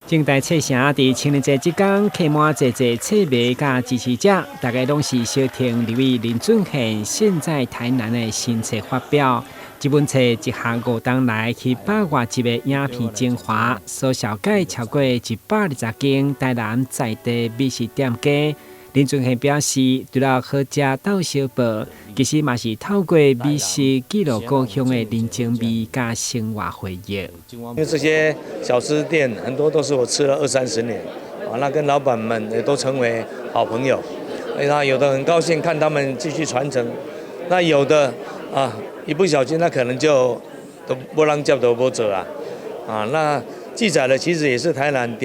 正大册城伫情人节即天，客满济册迷甲支持者，大家拢是小听立委林俊宪现在台南的新册发表。这本册一下5天来去8外集的影片精华，所小解超过120间台南在地美食店家。林俊宪表示，除了好食到小报，其实嘛是透过美食记录故乡的人情味甲生活回忆。因为这些小吃店很多都是我吃了20-30年，那跟老板们也都成为好朋友。那有的很高兴看他们继续传承，那有的一不小心他可能就都不让叫都不走那记载了其实也是台南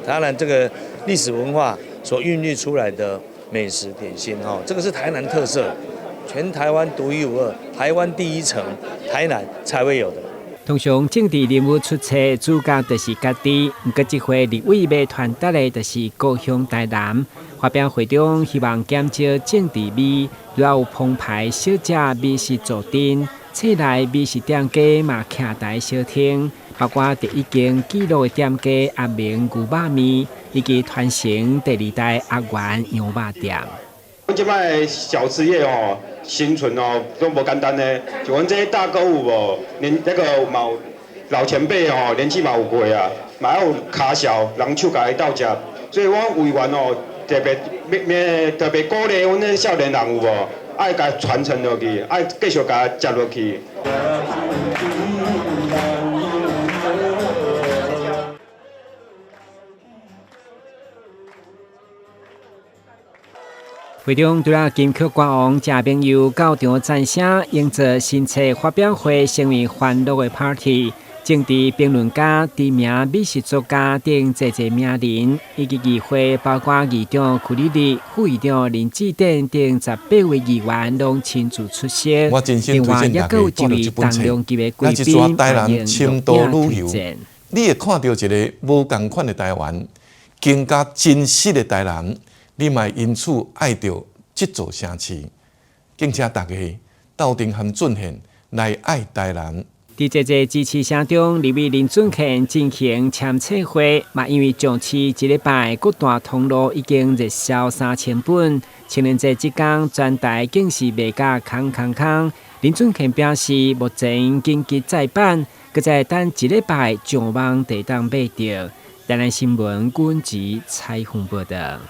台南这个历史文化所孕育出来的美食点心这个是台南特色，全台湾独一无二，台湾第一城，台南才会有的。通常政治人物出册，主角就是家己，不过这回立委要传达的就是故乡台南。发表会中希望减少政治味，要有澎湃小食美食助阵，册内美食店家嘛徛台小厅，包括第1间记录的店家阿明牛肉面，以及传承第2代阿元羊肉店。阮即摆小吃业生存都无简单呢。就阮这大购有无，连那个老前辈年纪嘛有过啊，嘛要有卡小人手家己斗食，所以我委员特别鼓励阮这少年人有无，爱甲传承落去，爱继续甲食落去。会中除了金曲歌王谢朋友到场赞声，迎着新册发表会成为欢乐的 party。政治评论家、知名美食作家等济名人，以及议会包括议长曲丽丽、副议长林志典等18位议员拢亲自出席。我真心推荐大家看到这本册，那一撮台南深度旅游，你会看到一个无同款的台湾，更加真实的台南。你嘛因此爱着这座城市，敬请大家斗阵和俊宪来爱台南。伫这个支持声中，立委林俊宪进行签册会，嘛因为上市1礼拜各大通路已经热销3000本，情人节即天全台更是卖甲空。林俊宪表示，目前紧急再版，搁再等1礼拜上网地当买到。台南新闻阮吉采访报道。